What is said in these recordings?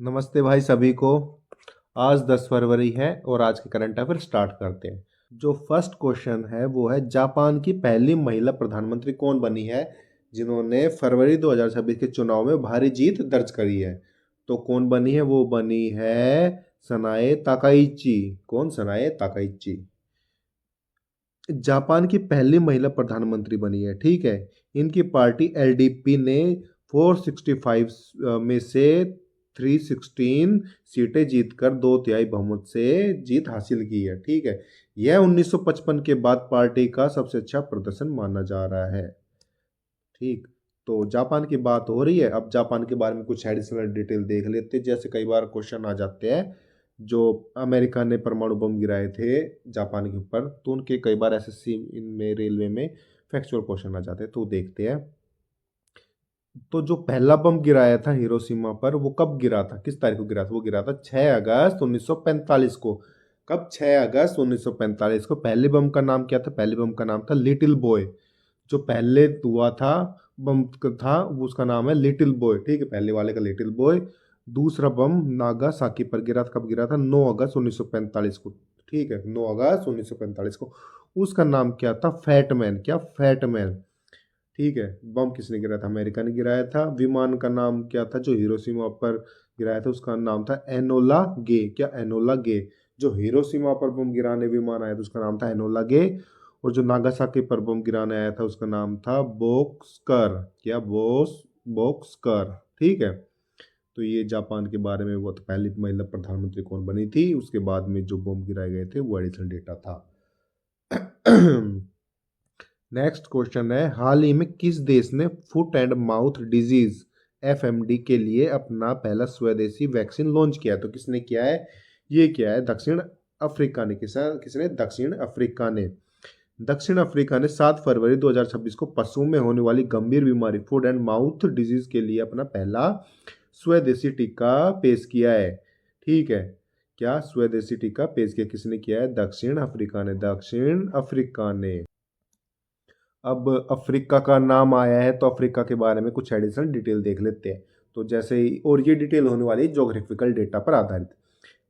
नमस्ते भाई सभी को। आज 10 फरवरी है और आज के करंट अफेयर स्टार्ट करते हैं। जो फर्स्ट क्वेश्चन है वो है, जापान की पहली महिला प्रधानमंत्री कौन बनी है जिन्होंने फरवरी 2026 के चुनाव में भारी जीत दर्ज करी है? तो कौन बनी है? वो बनी है सनाए ताकाइची। कौन? सनाए ताकाइची जापान की पहली महिला प्रधानमंत्री बनी है। ठीक है। इनकी पार्टी एलडीपी ने 465 में से 316 सीटें जीतकर 2/3 बहुमत से जीत हासिल की है। ठीक है। यह 1955 के बाद पार्टी का सबसे अच्छा प्रदर्शन माना जा रहा है। ठीक। तो जापान की बात हो रही है, अब जापान के बारे में कुछ एडिशनल डिटेल देख लेते हैं। जैसे कई बार क्वेश्चन आ जाते हैं, जो अमेरिका ने परमाणु बम गिराए थे जापान के ऊपर, तो उनके कई बार एसएससी इनमें रेलवे में फैक्चुअल क्वेश्चन आ जाते हैं, तो देखते हैं। तो जो पहला बम गिराया था हिरोशिमा पर, वो कब गिरा था, किस तारीख को गिरा था? वो गिरा था 6 अगस्त 1945 को। कब? 6 अगस्त 1945 को। पहले बम का नाम क्या था? पहले बम का नाम था लिटिल बॉय। जो पहले हुआ था बम था, उसका नाम है लिटिल बॉय। ठीक है, पहले वाले का लिटिल बॉय। दूसरा बम नागासाकी पर गिरा था। कब गिरा था? 9 अगस्त 1945 को। ठीक है, 9 अगस्त 1945 को। उसका नाम क्या था? फैटमैन। क्या? फैटमैन। ठीक है। बम किसने गिराया था? अमेरिका ने गिराया था। विमान का नाम क्या था जो हिरोशिमा पर गिराया था? उसका नाम था एनोला गे। क्या? एनोला गे। जो हिरोशिमा पर बम गिराने विमान आया था उसका नाम था एनोला गे। और जो नागासाकी पर बम गिराने आया था उसका नाम था बोक्सकर। क्या? बोक्सकर। ठीक है। तो ये जापान के बारे में, वो तो पहली महिला प्रधानमंत्री कौन बनी थी, उसके बाद में जो बम गिराए गए थे, वो एडिशनल डेटा था। नेक्स्ट क्वेश्चन है, हाल ही में किस देश ने foot and mouth disease FMD के लिए अपना पहला स्वदेशी वैक्सीन लॉन्च किया? तो किसने किया है? ये किया है दक्षिण अफ्रीका ने। किसने? दक्षिण अफ्रीका ने। दक्षिण अफ्रीका ने 7 फरवरी 2026 को पशुओं में होने वाली गंभीर बीमारी फुट एंड माउथ डिजीज के लिए अपना पहला स्वदेशी टीका पेश किया है। ठीक है। क्या? स्वदेशी टीका पेश किया। किसने किया है? दक्षिण अफ्रीका ने। दक्षिण अफ्रीका ने। अब अफ्रीका का नाम आया है तो अफ्रीका के बारे में कुछ एडिशनल डिटेल देख लेते हैं। तो जैसे ही, और ये डिटेल होने वाली है ज्योग्राफिकल डेटा पर आधारित।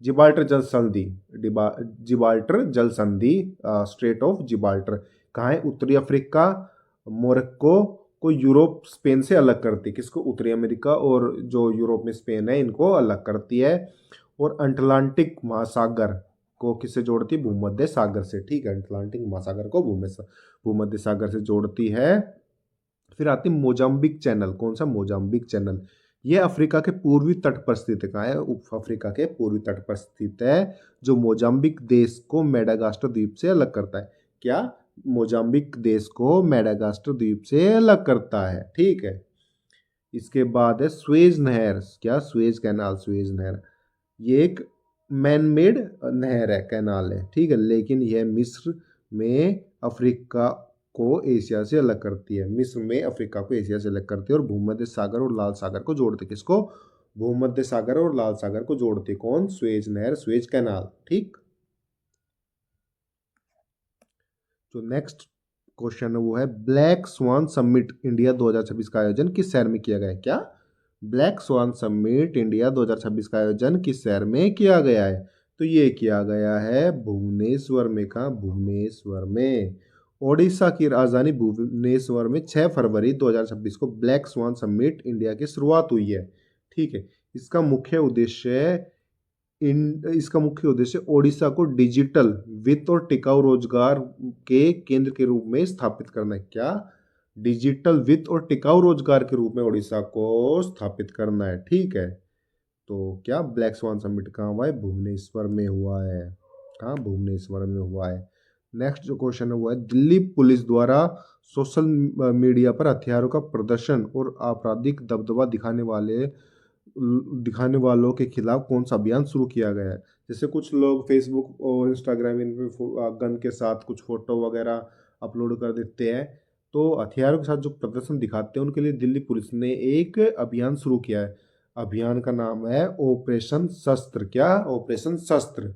जिबाल्टर जल संधि। जिबाल्टर जल संधि, स्ट्रेट ऑफ जिबाल्टर कहाँ है? उत्तरी अफ्रीका। मोरक्को को यूरोप स्पेन से अलग करती है। किसको? उत्तरी अमेरिका और जो यूरोप में स्पेन है, इनको अलग करती है। और अटलांटिक महासागर को किससे जोड़ती है? भूमध्य सागर से। ठीक है, अटलांटिक महासागर को भूमध्य सागर से जोड़ती है। फिर आती है मोजाम्बिक चैनल। कौन सा? Mozambique channel. यह अफ्रीका के पूर्वी तट पर स्थित है। कहाँ है? अफ्रीका के पूर्वी तट पर स्थित है, जो मोजाम्बिक देश को मेडागास्कर द्वीप से अलग करता है। क्या? मोजाम्बिक देश को मेडागास्कर द्वीप से अलग करता है। ठीक है। इसके बाद है स्वेज नहर। क्या? Suez canal. स्वेज नहर ये एक मैन मेड नहर है, कैनाल है। ठीक है, लेकिन यह मिस्र में अफ्रीका को एशिया से अलग करती है। मिस्र में अफ्रीका को एशिया से अलग करती है और भूमध्य सागर और लाल सागर को जोड़ती है। किसको? भूमध्य सागर और लाल सागर को जोड़ती है। कौन? स्वेज नहर, स्वेज कैनाल। ठीक। जो नेक्स्ट क्वेश्चन है वो है, ब्लैक स्वान समिट इंडिया 2026 का आयोजन किस शहर में किया गया है? क्या? ब्लैक स्वान समिट इंडिया 2026 का आयोजन किस शहर में किया गया है? तो ये किया गया है भुवनेश्वर में। कहा? भुवनेश्वर में। ओडिशा की राजधानी भुवनेश्वर में 6 फरवरी 2026 को ब्लैक स्वान समिट इंडिया की शुरुआत हुई है। ठीक है। इसका मुख्य उद्देश्य इसका मुख्य उद्देश्य ओडिशा को डिजिटल वित्त और टिकाऊ रोजगार के केंद्र के रूप में स्थापित करना है। क्या? डिजिटल वित्त और टिकाऊ रोजगार के रूप में ओडिशा को स्थापित करना है। ठीक है। तो क्या ब्लैक स्वान समिट कहाँ हुआ है? भुवनेश्वर में हुआ है। कहाँ? भुवनेश्वर में हुआ है। नेक्स्ट जो क्वेश्चन है वो है, दिल्ली पुलिस द्वारा सोशल मीडिया पर हथियारों का प्रदर्शन और आपराधिक दबदबा दिखाने वालों के खिलाफ कौन सा अभियान शुरू किया गया है? जैसे कुछ लोग फेसबुक और इंस्टाग्राम इन पे गन के साथ कुछ फोटो वगैरह अपलोड कर देते हैं, तो हथियारों के साथ जो प्रदर्शन दिखाते हैं उनके लिए दिल्ली पुलिस ने एक अभियान शुरू किया है। अभियान का नाम है ऑपरेशन शस्त्र। क्या? ऑपरेशन शस्त्र।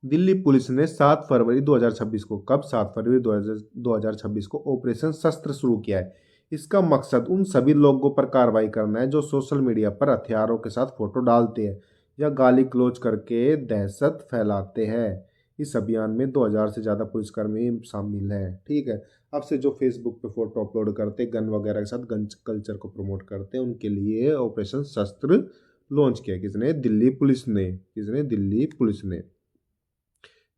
दिल्ली पुलिस ने 7 फरवरी 2026 को, कब? 7 फरवरी 2026 को ऑपरेशन शस्त्र शुरू किया है। इसका मकसद उन सभी लोगों पर कार्रवाई करना है जो सोशल मीडिया पर हथियारों के साथ फोटो डालते हैं या गाली गलौज करके दहशत फैलाते हैं। इस अभियान में 2000 से ज़्यादा पुलिसकर्मी शामिल हैं। ठीक है। अब से जो फेसबुक पे फोटो अपलोड करते गन वगैरह के साथ गन कल्चर को प्रमोट करते हैं, उनके लिए ऑपरेशन शस्त्र लॉन्च किया। किसने? दिल्ली पुलिस ने। किसने? दिल्ली पुलिस ने।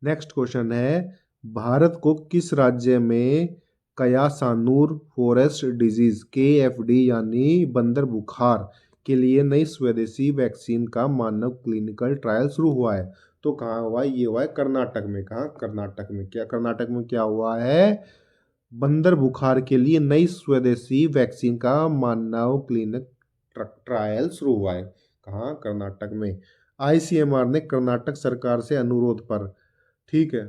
नेक्स्ट क्वेश्चन है, भारत को किस राज्य में कयासानूर फॉरेस्ट डिजीज KFD यानी बंदर बुखार के लिए नई स्वदेशी वैक्सीन का मानव क्लिनिकल ट्रायल शुरू हुआ है? तो कहाँ हुआ है? ये हुआ है कर्नाटक में। कहाँ? कर्नाटक में। क्या कर्नाटक में क्या हुआ है? बंदर बुखार के लिए नई स्वदेशी वैक्सीन का मानव क्लिनिक ट्रायल शुरू हुआ है। कहाँ? कर्नाटक में। ICMR ने कर्नाटक सरकार से अनुरोध पर, ठीक है,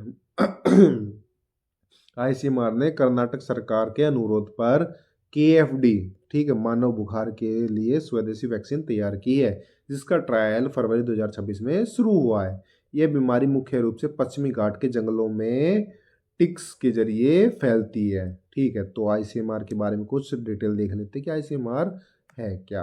ICMR ने कर्नाटक सरकार के अनुरोध पर KFD, ठीक है, मानव बुखार के लिए स्वदेशी वैक्सीन तैयार की है, जिसका ट्रायल फरवरी 2026 में शुरू हुआ है। यह बीमारी मुख्य रूप से पश्चिमी घाट के जंगलों में टिक्स के जरिए फैलती है। ठीक है, तो ICMR के बारे में कुछ डिटेल देख लेते हैं कि ICMR है क्या।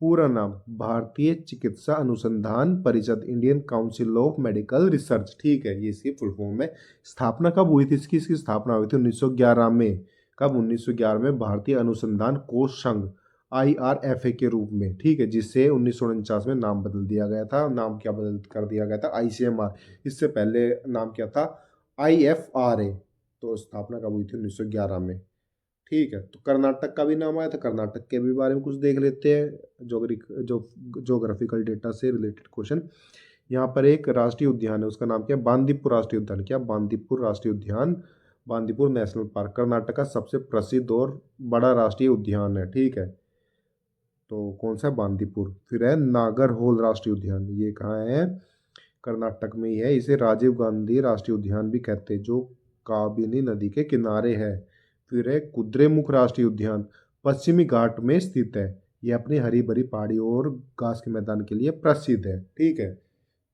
पूरा नाम भारतीय चिकित्सा अनुसंधान परिषद, Indian council of medical research. ठीक है, ये इसकी फुल फॉर्म है। स्थापना कब हुई थी इसकी? इसकी स्थापना हुई थी 1911 में। कब? 1911 में भारतीय अनुसंधान कोष संघ IRFA के रूप में। ठीक है, जिसे 1949 में नाम बदल दिया गया था। नाम क्या बदल कर दिया गया था? ICMR। इससे पहले नाम क्या था? IFRA। तो स्थापना कब हुई थी? 1911 में। ठीक है, तो कर्नाटक का भी नाम आया था। कर्नाटक के भी बारे में कुछ देख लेते हैं, जोग्राफिकल डेटा से रिलेटेड क्वेश्चन। यहाँ पर एक राष्ट्रीय उद्यान है, उसका नाम क्या है? बांदीपुर राष्ट्रीय उद्यान। क्या? बांदीपुर राष्ट्रीय उद्यान, बांदीपुर नेशनल पार्क कर्नाटक का सबसे प्रसिद्ध और बड़ा राष्ट्रीय उद्यान है। ठीक है, तो कौन सा? बांदीपुर। फिर है नागरहोल राष्ट्रीय उद्यान, ये कहाँ है? कर्नाटक में ही है। इसे राजीव गांधी राष्ट्रीय उद्यान भी कहते हैं, जो काबिनी नदी के किनारे है। फिर है कुद्रेमुख राष्ट्रीय उद्यान, पश्चिमी घाट में स्थित है। यह अपनी हरी भरी पहाड़ियों और घास के मैदान के लिए प्रसिद्ध है। ठीक है,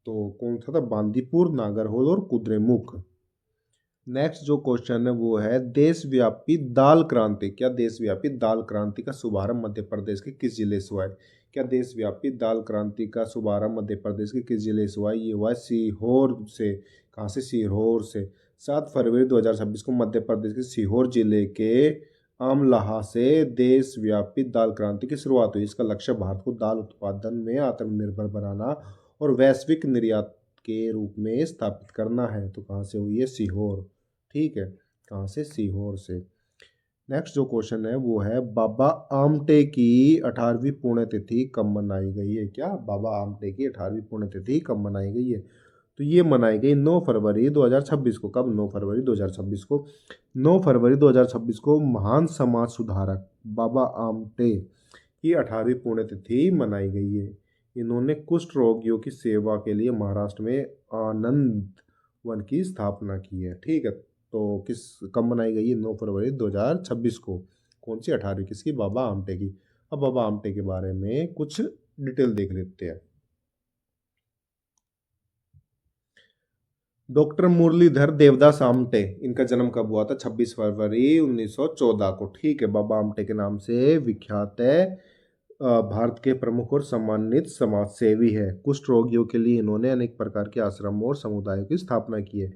तो कौन सा था? बांदीपुर, नागरहोल और कुद्रेमुख। नेक्स्ट जो क्वेश्चन है वो है, देशव्यापी दाल क्रांति। क्या? देशव्यापी दाल क्रांति का शुभारंभ मध्य प्रदेश के किस जिले से हुआ है? क्या? देशव्यापी दाल क्रांति का शुभारंभ मध्य प्रदेश के किस जिले से हुआ है? ये हुआ है सीहोर से। कहाँ से? सीहोर से। 7 फरवरी 2026 को मध्य प्रदेश के सीहोर जिले के आमलाहा से देशव्यापी दाल क्रांति की शुरुआत हुई। इसका लक्ष्य भारत को दाल उत्पादन में आत्मनिर्भर बनाना और वैश्विक निर्यात के रूप में स्थापित करना है। तो कहाँ से हुई है? सीहोर। ठीक है, कहाँ से? सीहोर से। नेक्स्ट जो क्वेश्चन है वो है, बाबा आमटे की 18वीं पुण्यतिथि कब मनाई गई है? क्या? बाबा आमटे की 18वीं पुण्यतिथि कब मनाई गई है? तो ये मनाई गई 9 फरवरी 2026 को। कब? 9 फरवरी 2026 को। 9 फरवरी 2026 को महान समाज सुधारक बाबा आमटे की 18वीं पुण्यतिथि मनाई गई है। इन्होंने कुष्ठ रोगियों की सेवा के लिए महाराष्ट्र में आनंद वन की स्थापना की है। ठीक है, तो किस कब मनाई गई है? 9 फरवरी 2026 को। कौन सी? 18वीं। किसकी? बाबा आमटे की। अब बाबा आमटे के बारे में कुछ डिटेल देख लेते हैं। डॉक्टर मुरलीधर देवदास आमटे, इनका जन्म कब हुआ था? 26 फरवरी 1914 को। ठीक है, बाबा आमटे के नाम से विख्यात है। भारत के प्रमुख और सम्मानित समाज सेवी है। कुष्ठ रोगियों के लिए इन्होंने अनेक प्रकार के आश्रमों और समुदायों की स्थापना की है।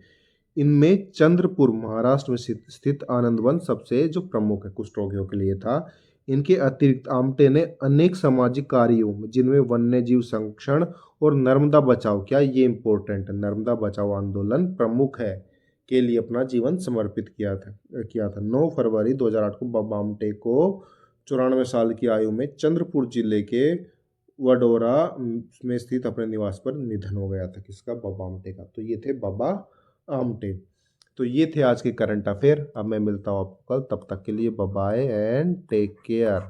इनमें चंद्रपुर महाराष्ट्र में स्थित आनंद वन सबसे जो प्रमुख है, कुष्ठ रोगियों के लिए था। इनके अतिरिक्त आमटे ने अनेक सामाजिक कार्यों में, जिनमें वन्य जीव संरक्षण और नर्मदा बचाओ, क्या ये इंपॉर्टेंट है, नर्मदा बचाओ आंदोलन प्रमुख है, के लिए अपना जीवन समर्पित किया था। 9 फरवरी 2008 को बाबा आमटे को 94 साल की आयु में चंद्रपुर जिले के वडोरा में स्थित अपने निवास पर निधन हो गया था। किसका? बाबा आमटे का। तो ये थे बाबा आमटे। तो ये थे आज के करंट अफेयर। अब मैं मिलता हूँ आपको कल, तब तक के लिए bye bye and take care.